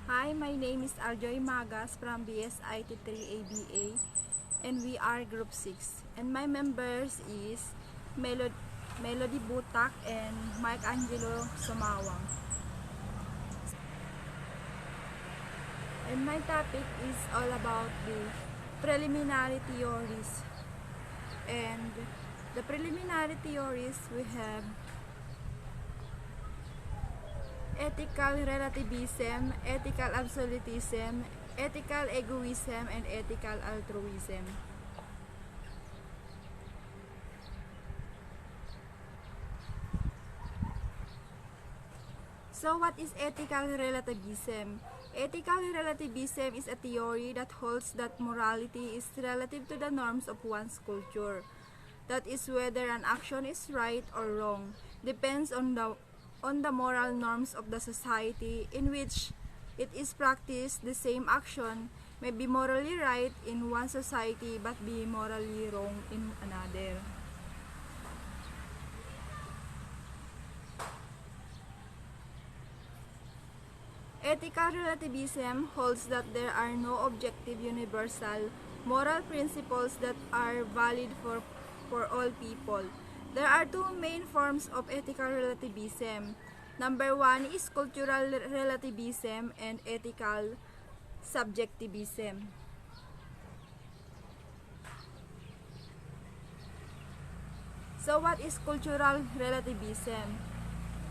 Hi, my name is Arjoy Magas from BSIT3 ABA and we are Group 6. And my members is Melody Butak and Mike Angelo Sumawang. And my topic is all about the preliminary theories. And the preliminary theories we have ethical relativism, ethical absolutism, ethical egoism, and ethical altruism. So what is ethical relativism? Ethical relativism is a theory that holds that morality is relative to the norms of one's culture. That is, whether an action is right or wrong depends on the moral norms of the society in which it is practiced. The same action may be morally right in one society but be morally wrong in another. Ethical relativism holds that there are no objective universal moral principles that are valid for all people. There are two main forms of ethical relativism. Number one is cultural relativism and ethical subjectivism. So what is cultural relativism?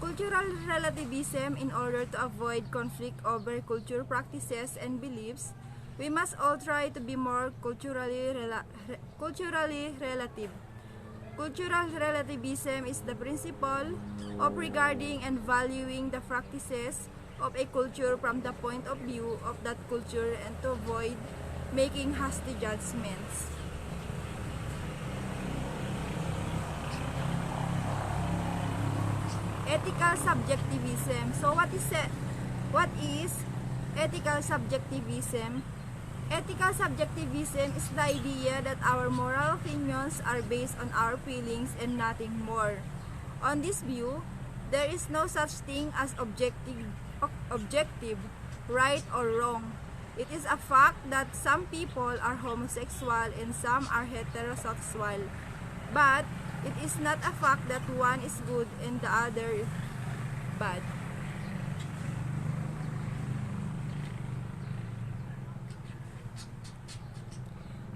Cultural relativism, in order to avoid conflict over culture practices and beliefs, we must all try to be more culturally relative. Cultural relativism is the principle of regarding and valuing the practices of a culture from the point of view of that culture and to avoid making hasty judgments. Ethical subjectivism. So what is ethical subjectivism? Ethical subjectivism is the idea that our moral opinions are based on our feelings and nothing more. On this view, there is no such thing as objective, right or wrong. It is a fact that some people are homosexual and some are heterosexual. But it is not a fact that one is good and the other bad.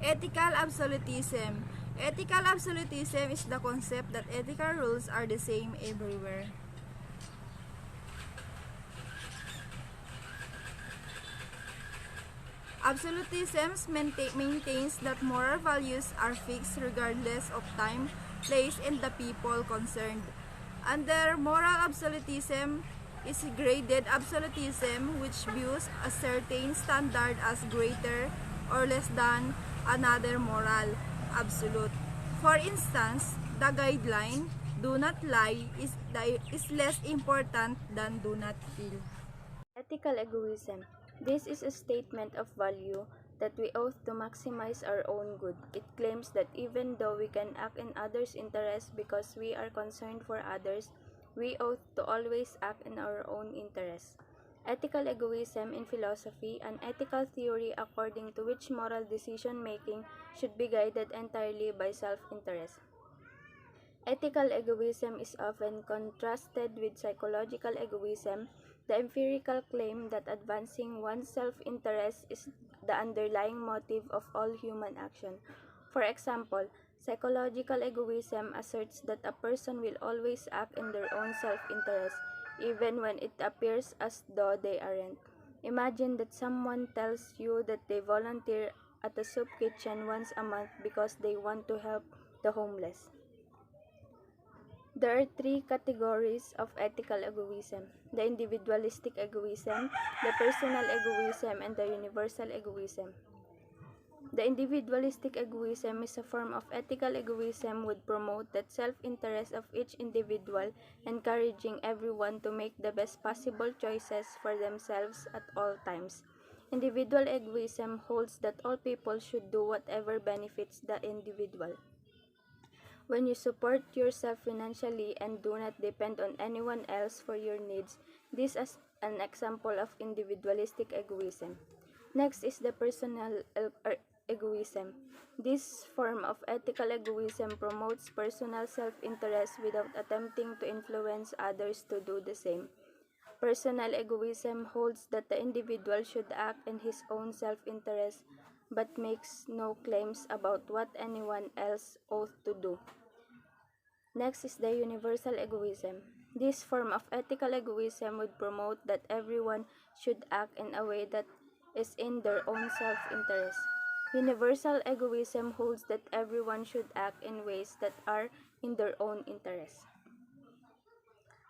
Ethical absolutism. Ethical absolutism is the concept that ethical rules are the same everywhere. Absolutism maintains that moral values are fixed regardless of time, place, and the people concerned. Under moral absolutism is graded absolutism, which views a certain standard as greater or less than another moral absolute. For instance, the guideline, do not lie, is less important than do not kill. Ethical egoism. This is a statement of value that we ought to maximize our own good. It claims that even though we can act in others' interest because we are concerned for others, we ought to always act in our own interest. Ethical egoism in philosophy, an ethical theory according to which moral decision-making should be guided entirely by self-interest. Ethical egoism is often contrasted with psychological egoism, the empirical claim that advancing one's self-interest is the underlying motive of all human action. For example, psychological egoism asserts that a person will always act in their own self-interest, even when it appears as though they aren't. Imagine that someone tells you that they volunteer at a soup kitchen once a month because they want to help the homeless. There are three categories of ethical egoism: the individualistic egoism, the personal egoism, and the universal egoism. The individualistic egoism is a form of ethical egoism would promote the self-interest of each individual, encouraging everyone to make the best possible choices for themselves at all times. Individual egoism holds that all people should do whatever benefits the individual. When you support yourself financially and do not depend on anyone else for your needs, this an example of individualistic egoism. Next is the personal egoism. This form of ethical egoism promotes personal self-interest without attempting to influence others to do the same. Personal egoism holds that the individual should act in his own self-interest but makes no claims about what anyone else ought to do. Next is the universal egoism. This form of ethical egoism would promote that everyone should act in a way that is in their own self-interest. Universal egoism holds that everyone should act in ways that are in their own interest.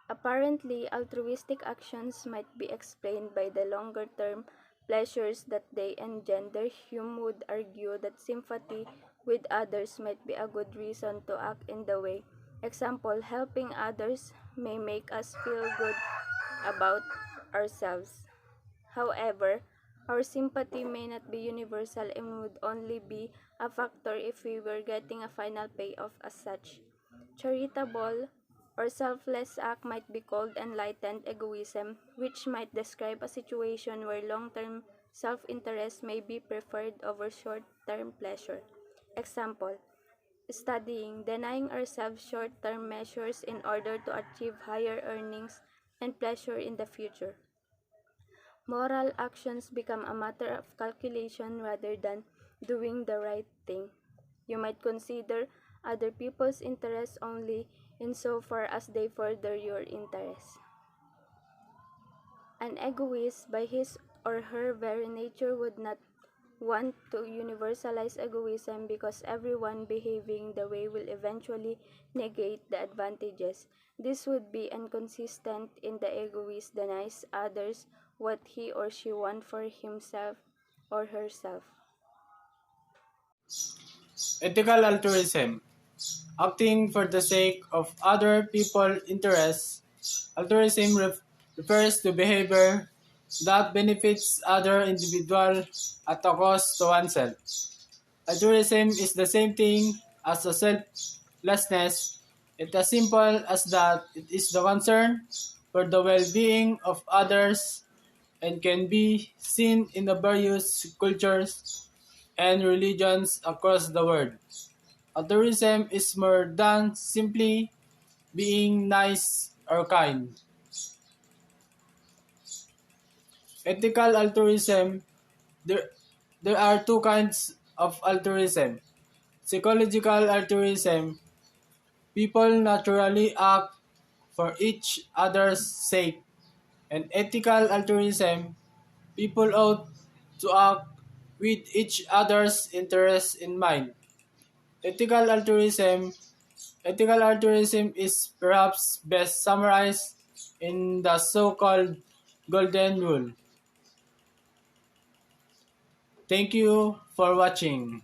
Apparently, altruistic actions might be explained by the longer-term pleasures that they engender. Hume would argue that sympathy with others might be a good reason to act in the way. Example, helping others may make us feel good about ourselves. However, our sympathy may not be universal and would only be a factor if we were getting a final payoff as such. Charitable or selfless act might be called enlightened egoism, which might describe a situation where long-term self-interest may be preferred over short-term pleasure. Example, studying, denying ourselves short-term measures in order to achieve higher earnings and pleasure in the future. Moral actions become a matter of calculation rather than doing the right thing. You might consider other people's interests only insofar as they further your interests. An egoist, by his or her very nature, would not want to universalize egoism because everyone behaving the way will eventually negate the advantages. This would be inconsistent in the egoist denies others what he or she wants for himself or herself. Ethical altruism. Acting for the sake of other people's interests. Altruism refers to behavior that benefits other individuals at a cost to oneself. Altruism is the same thing as a selflessness. It's as simple as that it is the concern for the well-being of others and can be seen in the various cultures and religions across the world. Altruism is more than simply being nice or kind. Ethical altruism. There, there are two kinds of altruism. Psychological altruism. People naturally act for each other's sake. And ethical altruism. People ought to act with each other's interests in mind. Ethical altruism. Ethical altruism is perhaps best summarized in the so-called Golden Rule. Thank you for watching.